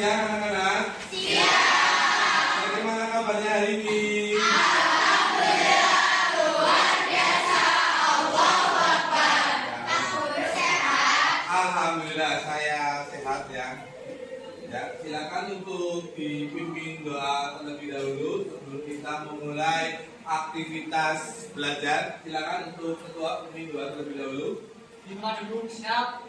siang anak-anak. Siang. Bagaimana kabarnya hari ini? Alhamdulillah luar biasa. Allahu Akbar. Aku sehat. Alhamdulillah saya sehat ya. Ya, silakan untuk dipimpin doa terlebih dahulu sebelum kita memulai aktivitas belajar. Silakan untuk ketua pimpin doa terlebih dahulu. Lima dulu siap.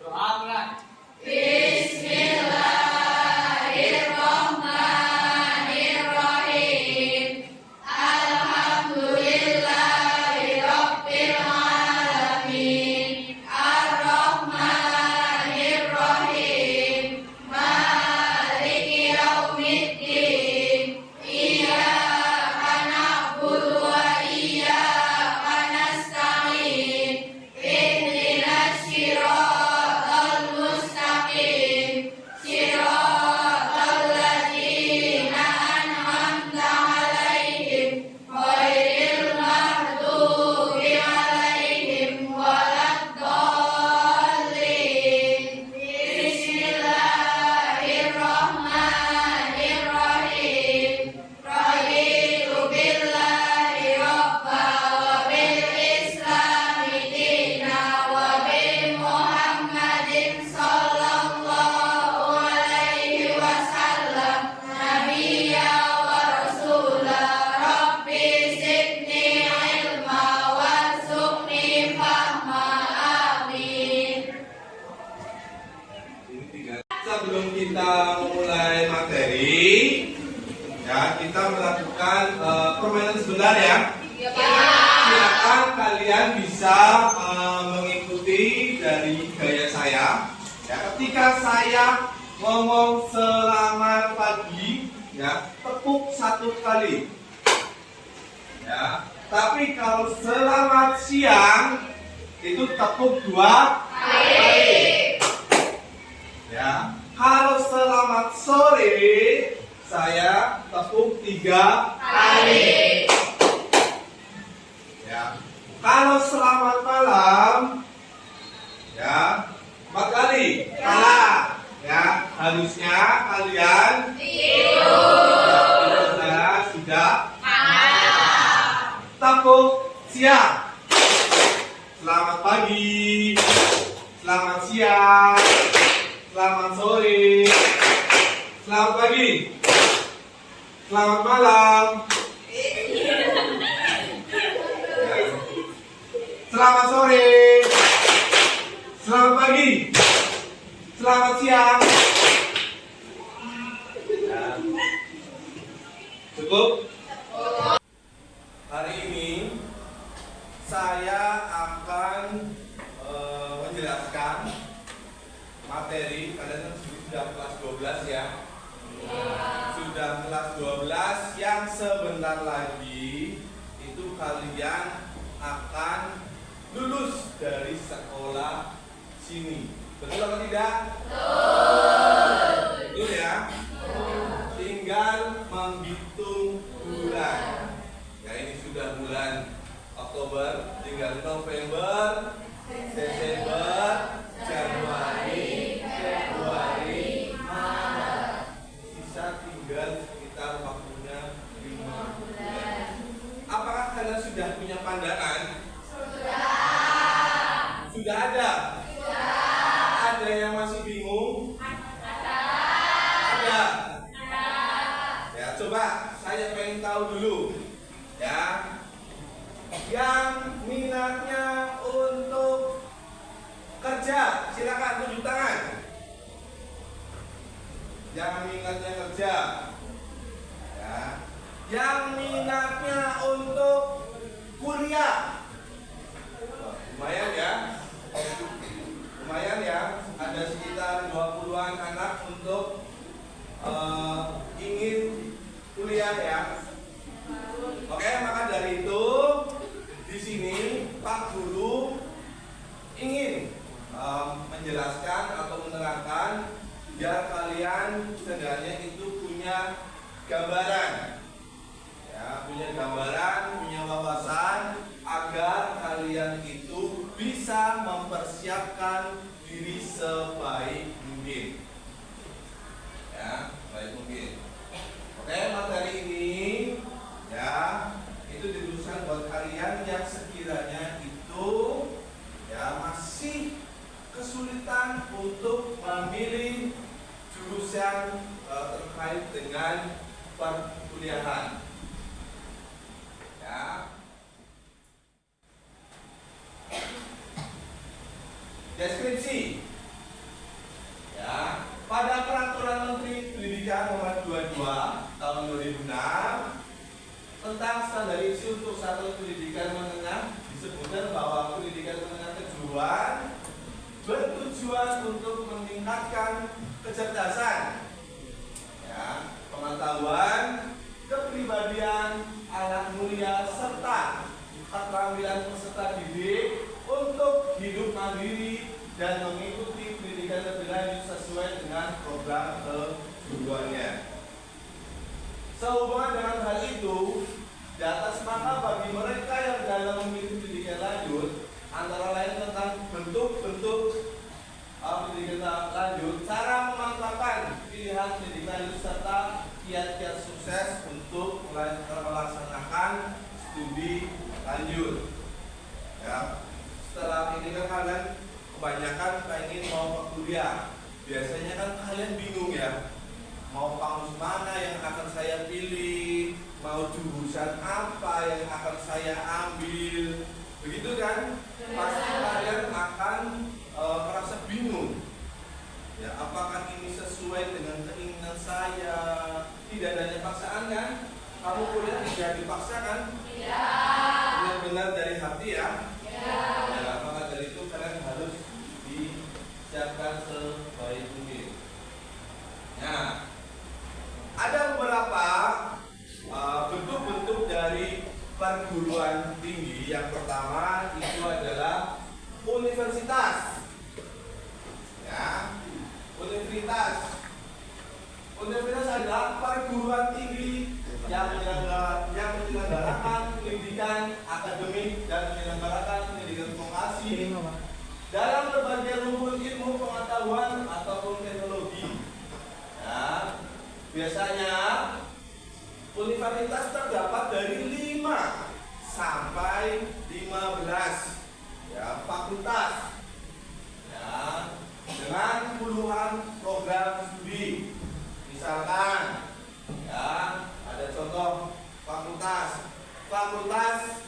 Doa mulai. Bismillahirrahmanirrahim. Alhamdulillahirabbil alamin. Arrahmanirrahim. Maliki yaumiddin. Iyyaka na'budu wa iyyaka nasta'in. Ihdinas siratal mustaqim. Siratal ladzina an'amta 'alaihim ghairil maghdubi 'alaihim waladdallin. Bismillahirrahmanirrahim. Raditu billahi rabba wa bil islami dina wa bi Muhammadin sallallahu alaihi wasallam nabiyya wa rasula. Rabbi zidni ilma warzuqni fahma. Amin. Ini tiga. Sebelum kita memulai materi, ya kita melakukan permainan sebentar ya. Silakan kalian bisa mengikuti dari gaya saya. Ya, ketika saya ngomong selamat pagi, ya tepuk satu kali. Ya, tapi kalau selamat siang itu tepuk dua kali. Ya, kalau selamat sore saya tepuk 3 kali. Ya, kalau selamat malam ya 4 kali. Salah. Ya, harusnya kalian sudah tepuk siang. Selamat pagi. Selamat siang. Selamat sore. Selamat pagi. Selamat malam. Selamat sore. Selamat pagi. Selamat siang. Cukup? Hari ini saya akan menjelaskan materi. Kalian sudah kelas 12 ya. Sudah kelas 12 yang sebentar lagi itu kalian akan lulus dari sekolah sini. Betul atau tidak? Betul ya. Tinggal menghitung bulan. Ya, ini sudah bulan Oktober, tinggal November, Desember, Januari, Februari, Maret. Sisa tinggal sekitar waktunya 5 bulan. Apakah kalian sudah punya pandangan? Sudah ada? Ada yang masih bingung? Ada. Ya, coba saya pengen tahu dulu. Ya. Yang minatnya untuk kerja, silakan tunjuk tangan. Yang minatnya kerja. Ya. Yang minatnya untuk kuliah. Lumayan ya. Lumayan ya. Ada sekitar 20-an anak untuk ingin kuliah ya. Oke, maka dari itu di sini Pak Guru ingin menjelaskan atau menerangkan biar kalian sebenarnya itu punya gambaran, ya, punya gambaran, punya wawasan agar kalian itu bisa mempersiapkan diri sebaik mungkin. Ya, yang terkait dengan perkuliahan. Ya. Deskripsi. Ya, pada Peraturan Menteri Pendidikan Nomor 22 Tahun 2006 tentang standarisasi untuk satuan pendidikan menengah disebutkan bahwa pendidikan menengah kejuruan bertujuan untuk meningkatkan kecerdasan, ya, pengetahuan, kepribadian, anak mulia serta keterampilan peserta didik untuk hidup mandiri dan mengikuti pendidikan lebih lanjut sesuai dengan program kejuruannya. Sehubungan dengan hal itu, di atas maka bagi mereka yang dalam memiliki pendidikan lanjut, antara lain tentang bentuk-bentuk pendidikan lanjut, cara memantapkan pilihan pendidikan lanjut serta kiat-kiat sukses untuk melaksanakan studi lanjut. Ya, setelah ini kan kalian kebanyakan pengen mau kuliah. Biasanya kan kalian bingung ya, mau kampus mana yang akan saya pilih, mau jurusan apa yang akan saya ambil, begitu kan? Pasti kalian akan merasa bingung. Ya, apakah ini sesuai dengan keinginan saya? Tidak adanya paksaan kan? Kamu kuliah tidak dipaksakan? Tidak. Benar-benar dari hati ya? Tidak. Ya, maka dari itu kalian harus disiapkan sebaik mungkin. Nah, ada beberapa bentuk-bentuk dari perguruan tinggi. Yang pertama itu adalah universitas. Ya, universitas. Universitas adalah perguruan tinggi yang menyelenggarakan pendidikan akademik dan menyelenggarakan pendidikan vokasi dalam berbagai rumpun ilmu pengetahuan ataupun teknologi. Ya, biasanya universitas terdapat dari 5 sampai 15 ya, fakultas ya, dengan puluhan program studi. Misalkan ya, ada contoh fakultas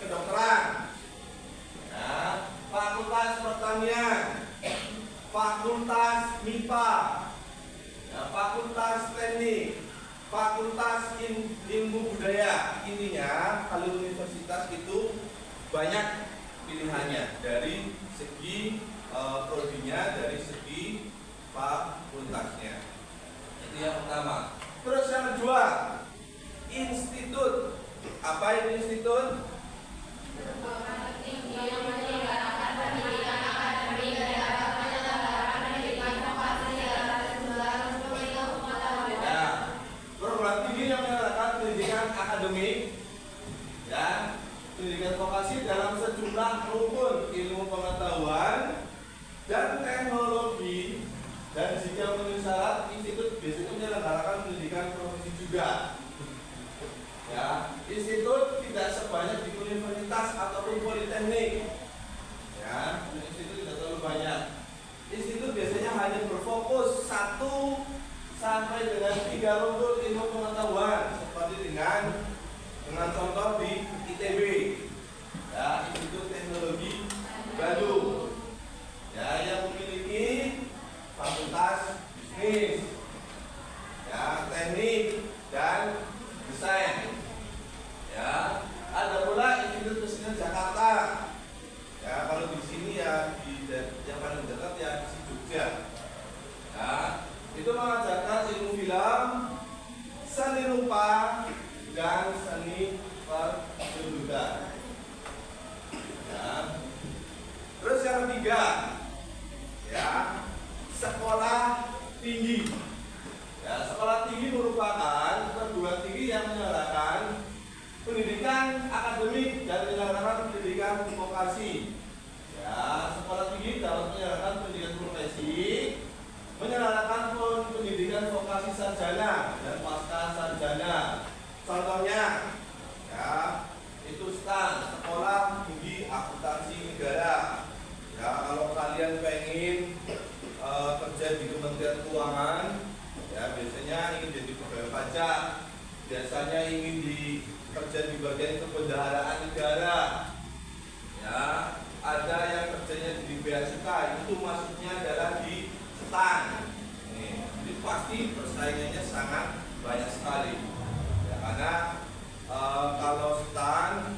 kedokteran, ya, fakultas pertanian, fakultas MIPA, ya, fakultas teknik, fakultas ilmu budaya. Intinya kalau universitas itu banyak pilihannya dari segi prodinya, dari segi fakultasnya. Itu yang pertama. Terus yang kedua, institut. Apa itu institut? Perguruan tinggi yang menyelenggarakan pendidikan akademik dan pendidikan vokasi dalam sejumlah rumpun ilmu pengetahuan dan teknologi. Dan jika memenuhi syarat, institut biasanya menyelenggarakan pendidikan profesi juga. Ya, institut tidak sebanyak di universitas ataupun politeknik. Ya, institut tidak terlalu banyak. Institut biasanya hanya berfokus 1 sampai dengan 3 rumpun ilmu pengetahuan, seperti dengan contoh di ITB, ya, Institut Teknologi Bandung, ya, yang memiliki fakultas bisnis, ya, teknik dan desain. Ya, ada pula Institut Kesenian Jakarta. Ya, kalau di sini ya yang paling dekat ya di Jogja. Ya, itu mengajarkan ilmu film, seni rupa dan seni pertunjukan. Ya. Terus yang ketiga, ya, sekolah tinggi. Ya, sekolah tinggi merupakan perguruan tinggi yang menyelenggarakan pendidikan akademik dan menyelenggarakan pendidikan vokasi. Ya, sekolah tinggi dapat menyelenggarakan pendidikan profesi, menyelenggarakan pendidikan vokasi sarjana dan pasca sarjana. Contohnya biasanya ingin jadi pegawai pajak, biasanya ingin kerja di bagian kebendaharaan negara, ya, ada yang kerjanya di bea cukai, itu maksudnya adalah di stan. Ini pasti persaingannya sangat banyak sekali, ya, karena kalau stan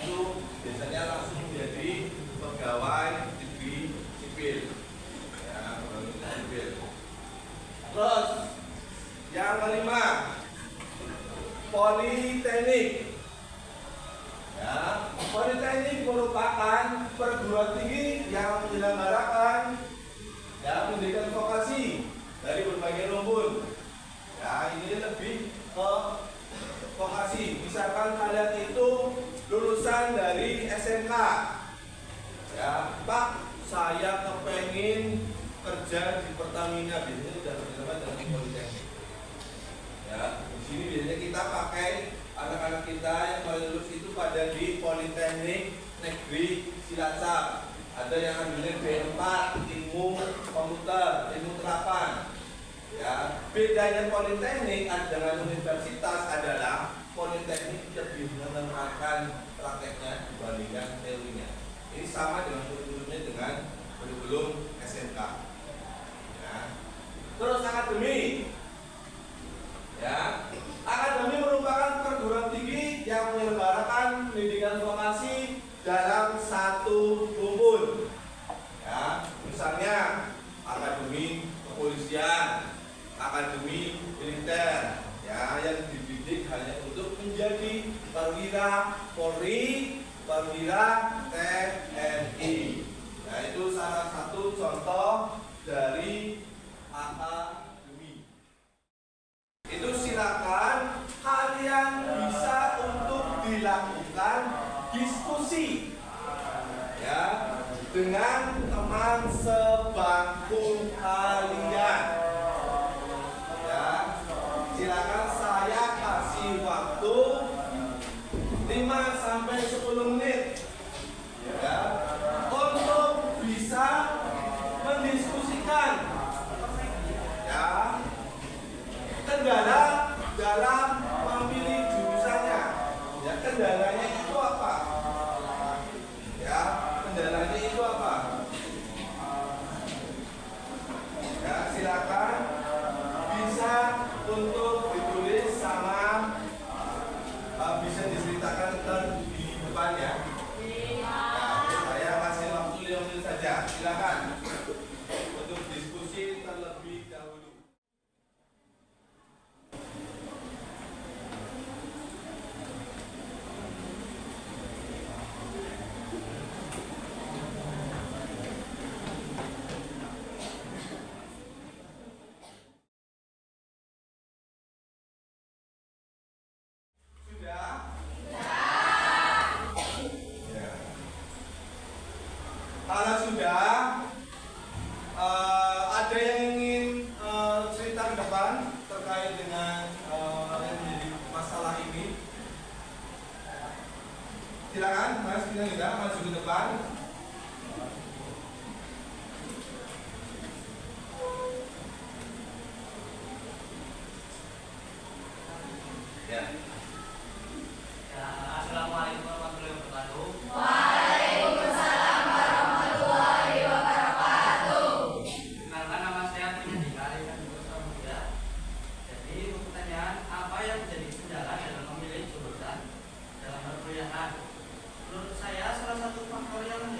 itu biasanya langsung menjadi pegawai negeri sipil, ya, pegawai negeri sipil. Terus yang kelima, politeknik. Ya, politeknik merupakan perguruan tinggi yang menyelenggarakan, ya, pendidikan vokasi dari berbagai rumpun. Ya, ini lebih ke vokasi. Misalkan kalian itu lulusan dari SMK, ya, Pak, saya kepengen kerja di Pertamina, biasanya sudah terlibat dengan politeknik. Ya, di sini biasanya kita pakai anak-anak kita yang baru lulus itu pada di Politeknik Negeri Cilacap. Ada yang ambilnya B4, ilmu komputer, ilmu terapan. Ya, bedanya politeknik dengan universitas adalah politeknik lebih menerapkan prakteknya dibandingkan teorinya. Ini sama dengan kurikulumnya dengan kurikulum SMK. Ya. Terus akademi. Ya, akademi merupakan perguruan tinggi yang menyelenggarakan pendidikan vokasi dalam satu rumpun. Ya, misalnya akademi kepolisian, akademi militer, ya, yang dididik hanya untuk menjadi perwira Polri, perwira TNI. Nah, itu salah satu contoh dari akademi. Itu silakan kalian bisa untuk dilakukan diskusi, ya, dengan teman sebangku kalian. Ya, silakan saya kasih waktu 5 sampai 10 menit, ya, untuk bisa mendiskusikan, ya, kendala dalam memilih jurusannya. Ya, kendalanya itu apa? Ya, kendalanya itu apa? Ya, silakan bisa untuk ditulis sama bisa diceritakan di depan, ya. Saya kasih waktu 5 menit saja. Silakan untuk diskusi terlebih dahulu. Sudah? Ya. Kalau sudah, ada yang ingin cerita ke depan terkait dengan yang menjadi masalah ini? Silakan, Mas, kita maju ke depan. Ya. Ya, Assalamualaikum warahmatullahi wabarakatuh. Waalaikumsalam warahmatullahi wabarakatuh. Perkenalkan, nama saya Punya Dikari dan Muda. Jadi, pertanyaan, apa yang menjadi kendala dalam memilih jurusan dalam perkuliahan? Menurut saya, salah satu faktor yang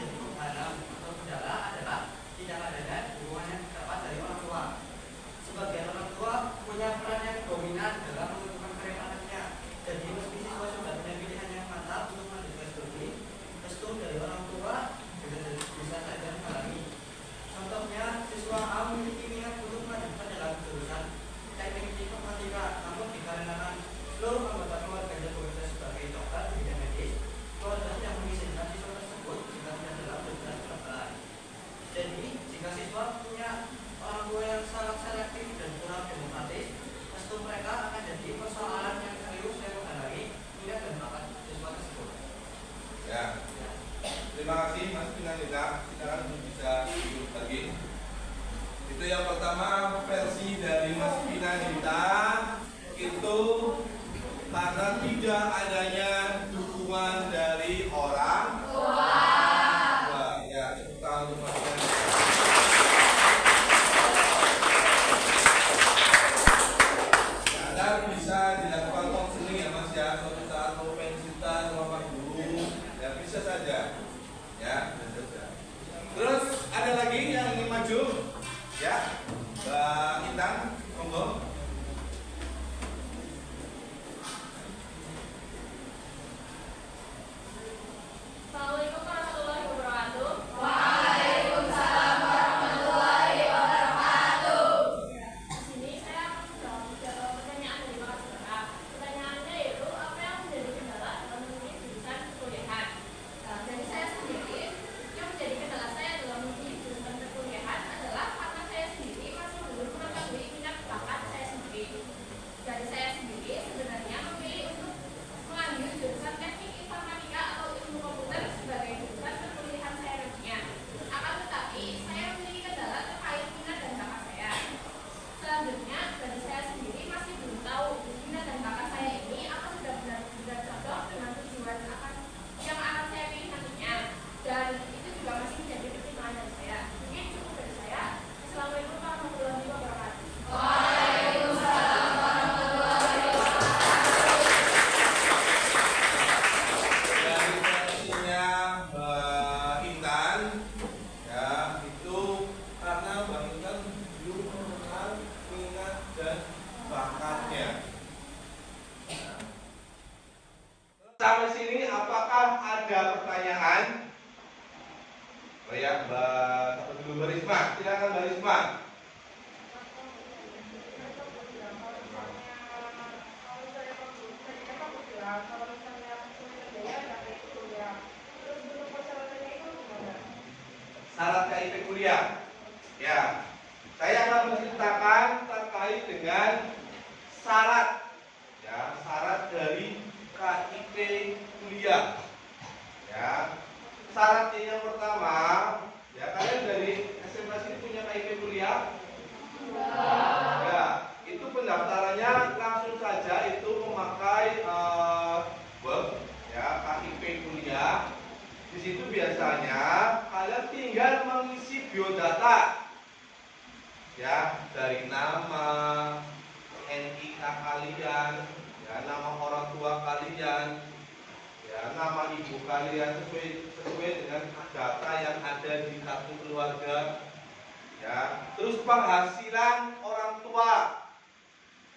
adanya dukungan dari orang tua. Ya, tepuk tangan untuk Mas ya. Ya, dan bisa dilakukan konseling ya Mas ya, suatu saat mau pensiunan sama Pak Guru, ya bisa saja. Ya, bisa saja. Terus ada lagi yang ingin maju? Ya, Mbak Intan, monggo. Assalamualaikum warahmatullahi wabarakatuh. Waalaikumsalam warahmatullahi wabarakatuh. Di sini saya akan menjawab pertanyaan dari mahasiswa. Pertanyaannya yaitu apa yang menjadi kendala dalam memilih jurusan perkuliahan? Dari saya sendiri, yang menjadi kendala saya dalam memilih jurusan perkuliahan adalah karena saya sendiri masih belum mengetahui minat bakat saya sendiri. Dari saya sendiri sebenarnya memilih untuk mengambil jurusan teknik informatika atau ilmu komputer sebagai jurusan perkuliahan saya nantinya. Akan tetapi, saya memiliki kendala terkait minat dan bakat saya. Selanjutnya, dari saya sendiri masih belum tahu minat dan bakat saya ini akan sudah benar-benar cocok dengan tujuan yang akan saya pilih nantinya. Dan itu juga masih menjadi pertimbangan dari saya. Mungkin cukup dari saya. Assalamualaikum warahmatullahi wabarakatuh. Waalaikumsalam warahmatullahi wabarakatuh. Dari versinya Mbak Intan, ya itu karena Mbak Intan belum mengenal minat dan bakatnya. Sampai sini apakah ada pertanyaan? Oh ya, Mbak siapa dulu? Mbak Risma, silakan Mbak Risma. Syarat KIP kuliah. Ya, saya akan menceritakan terkait dengan syarat, ya, syarat dari KIP kuliah. Ya, syaratnya yang pertama, ya kalian dari SMA sini punya KIP kuliah? Ya, itu pendaftarannya langsung saja itu memakai web, ya KIP kuliah. Di situ biasanya kalian tinggal mengisi biodata, ya dari nama, NIK kalian, ya nama orang tua kalian, ya nama ibu kalian sesuai dengan data yang ada di kartu keluarga, ya terus penghasilan orang tua,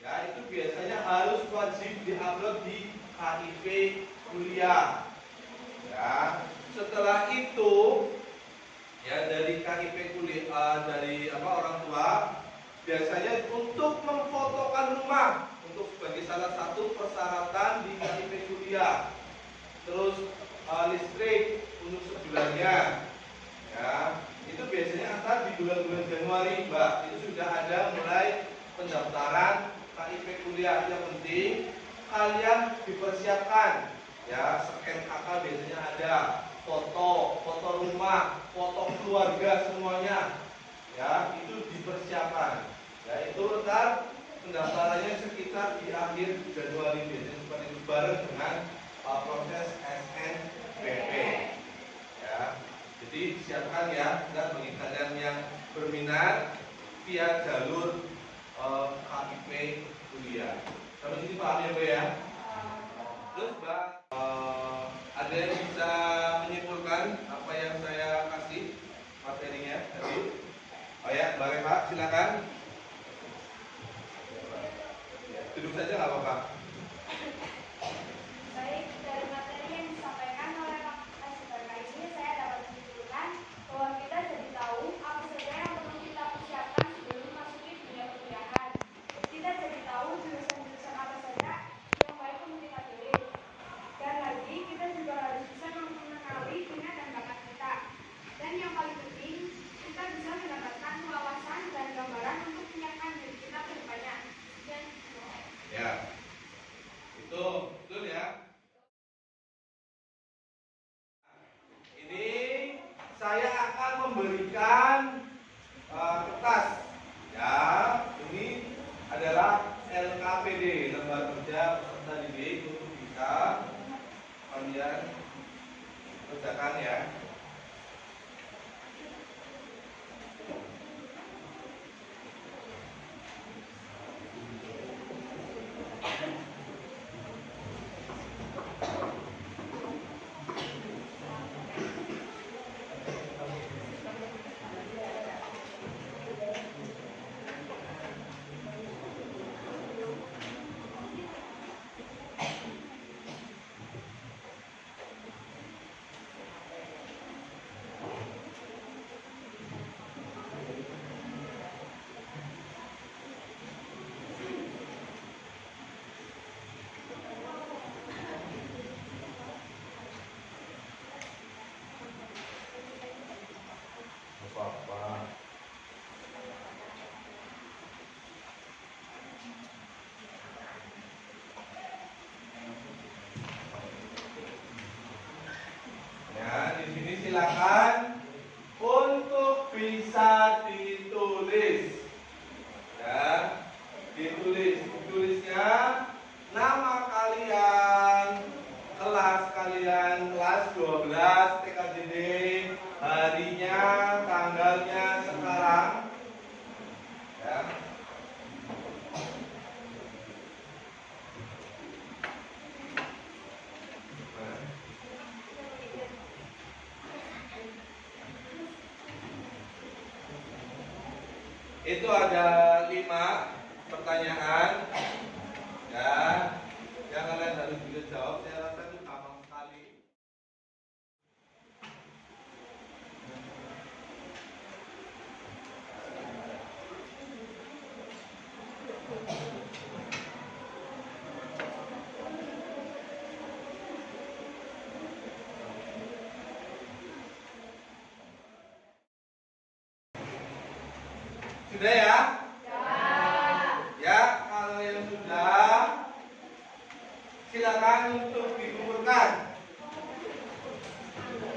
ya itu biasanya harus wajib diupload di KIP kuliah. Ya, setelah itu ya dari KIP kuliah dari orang tua biasanya untuk memfotokan rumah untuk sebagai salah satu persyaratan di KIP kuliah. Terus listrik untuk sebulannya, ya itu biasanya asal di bulan-bulan Januari, Mbak. Itu sudah ada mulai pendaftaran KIP kuliah. Yang penting kalian dipersiapkan. Ya, scan KK biasanya ada, foto rumah, foto keluarga semuanya. Ya, itu dipersiapkan. Ya, itu ntar pendaftarannya sekitar di akhir Januari biasanya seperti itu bareng dengan proses SNBP. Ya, jadi siapkan ya, dan bagi kalian yang berminat via jalur KIP kuliah. Sampai sini paham ya, Mbak ya? Terus Mbak, ada yang bisa menyimpulkan apa yang saya kasih materinya tadi? Oh ya, Mbak Reva, silakan. Duduk saja nggak apa-apa. Baik, dari materi yang disampaikan oleh Pak Asyifa ini saya dapat menyimpulkan bahwa kita jadi tahu apa saja yang perlu kita persiapkan sebelum masuki dunia perkuliahan. Kita jadi tahu jurusan-jurusan apa saja yang baik untuk kita pilih. Dan lagi kita juga harus bisa mengenali minat dan bakat kita. Dan yang paling penting, kita bisa mendapatkan wawasan dan gambaran untuk menyiapkan diri kita ke depannya. Dan Ya, Itu ada 5 pertanyaan. Ya, yang kalian harus bisa jawab. Saya rasa itu gampang sekali. Sudah ya? Ya, kalau yang sudah, silakan untuk dikumpulkan.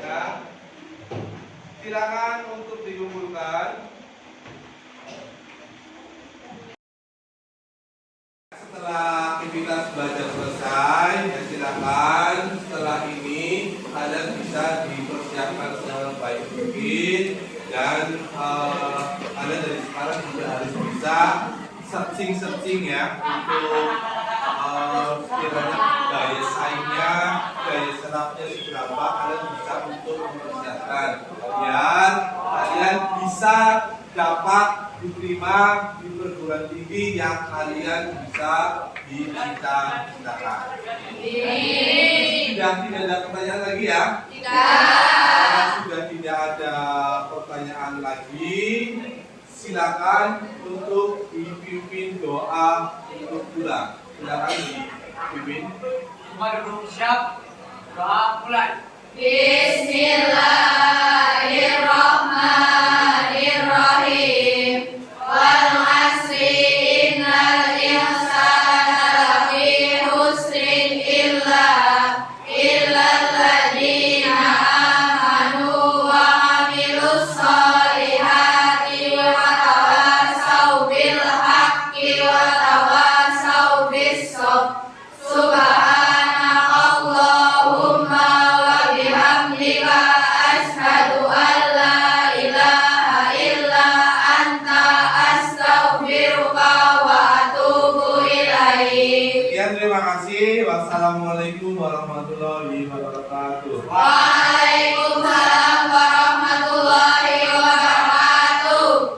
Ya, silakan untuk dikumpulkan. Setelah aktivitas belajar selesai, ya silakan setelah ini kalian bisa dipersiapkan sebaik mungkin dan kalian dari sekarang juga harus bisa searching ya untuk sekiranya daya saingnya, daya serapnya seberapa kalian bisa untuk mempersiapkan biar kalian bisa dapat diterima di perguruan tinggi yang kalian bisa dicita-citakan. Sudah tidak ada pertanyaan lagi ya? Tidak. Sudah tidak ada pertanyaan lagi. Silakan untuk dipimpin doa untuk pulang. Silakan dipimpin. Semua duduk siap. Doa mulai. Bismillahirrahmanirrahim. Wal 'asri innal insana lafi khusrin illa alladzina amanu wa 'amilus sholihati wa tawasaw bil haqqi wa tawasaw bis sabr. Subhanakallahumma wa bihamdika asyhadu an la ilaha illa anta astaghfiruka wa atubu ilaik. Sekian, terima kasih. Wassalamualaikum warahmatullahi wabarakatuh. Waalaikumsalam warahmatullahi wabarakatuh.